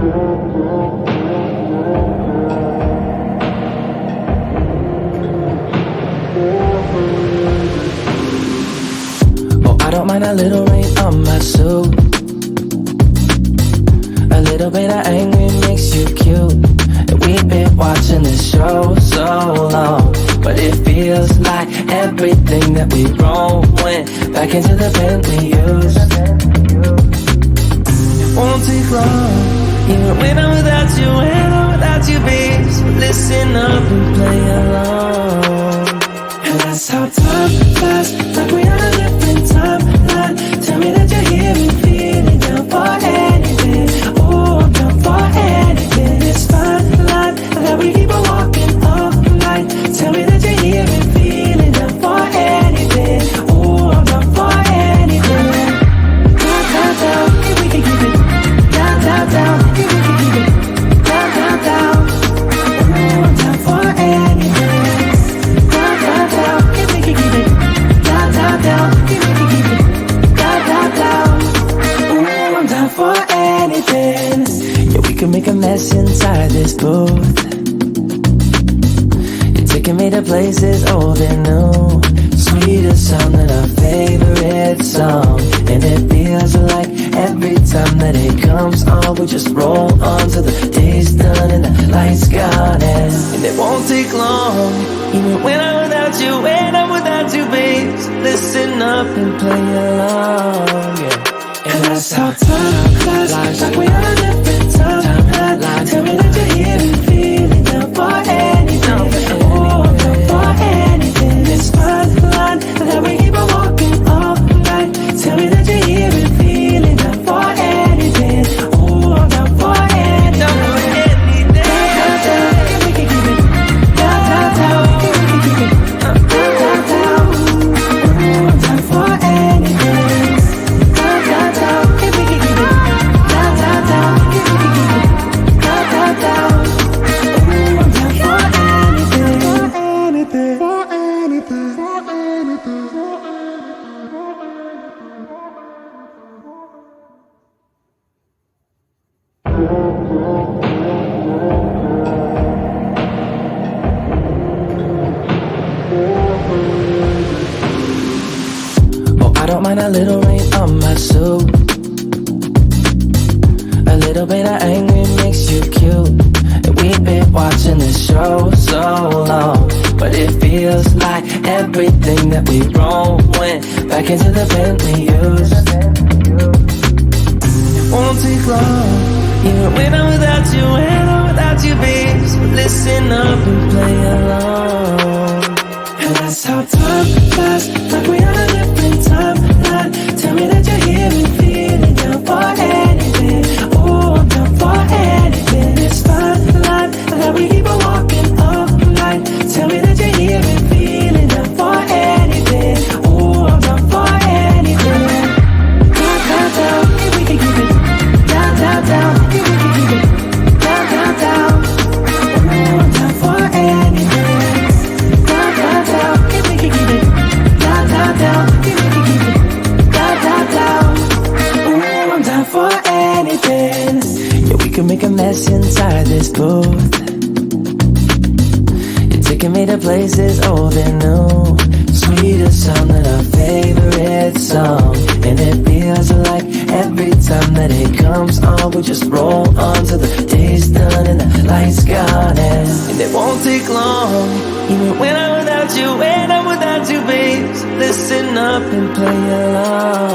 Oh, I don't mind a little rain on my suit. A little bit of angry makes you cute. And we've been watching this show so long, but it feels like everything that we've grown went back into the pen we used. It won't take long, even when I'm without you, when I'm without you, babe. So listen up and play along. And that's how time flies, like we on a different timeline. Tell me that you're here and feeling down for anything. Oh, I'm down for anything. It's fine line that we keep on walking all night. Tell me that you're here and feeling down for anything. Oh, I'm down for anything. Down, down, down, if we can keep it. Down, down, down, if we can keep it. Down, down, down. Oh, I'm down for anything. Down, down, down, if we can keep it. Down, down, down, if we can keep it. Down, down, down. Oh, I'm down for anything. Yeah, we can make a mess inside this booth. You're taking me to places old and new. Sweeter sound than our favorite song. And it feels like every time that it comes on, we just roll on till the day's done and the lights gone. And it won't take long, even when I'm without you, when I'm without you, babe. So listen up and play along, yeah. And that's how time flies, like we on a different timeline. Tell me that you're here and feeling down for anything. Oh, I'm down for anything. It's fine line that we keep on walking all night. Tell me that you're here and feeling down for anything. Oh, I'm down for anything. Down, down, down, if we can keep it. Down, down, down, if we can keep it. Down, down, down. Oh, I'm down for anything. Down, down, down, if we can keep it. Down, down, down, if we can keep it. Down, down, down. Oh, I'm down for anything. For anything. For anything. Oh, I don't mind a little rain on my suit. A little bit of angry makes you cute. And we've been watching this show so long, but it feels like everything that we've grown went back into the pen we used. It won't take long, even when I'm without you, when I'm without you, babe. So listen up and play along. And that's how time flies, like we on a different timeline. Tell me that you're here and feeling down for anything. Oh, I'm down for anything. It's fine line that we keep on walking all night. Tell me that you're here and feeling down for anything. Oh, I'm down for anything. Down, down, down, if we can keep it. Down, down, down, if we can keep it. Down, down, down. Oh, I'm down for anything. Down, down, down, if we can keep it. Down, down, down, if we can keep it. Down, down, down. Oh, I'm down for anything. Yeah, we can make a mess inside this booth. You're taking me to places old and new. Sweeter sound than our favorite song. And it feels like every time that it comes on, we just roll on till the day's done and the lights gone. And it won't take long, even when I'm without you, when I'm without you, babe. So listen up and play along.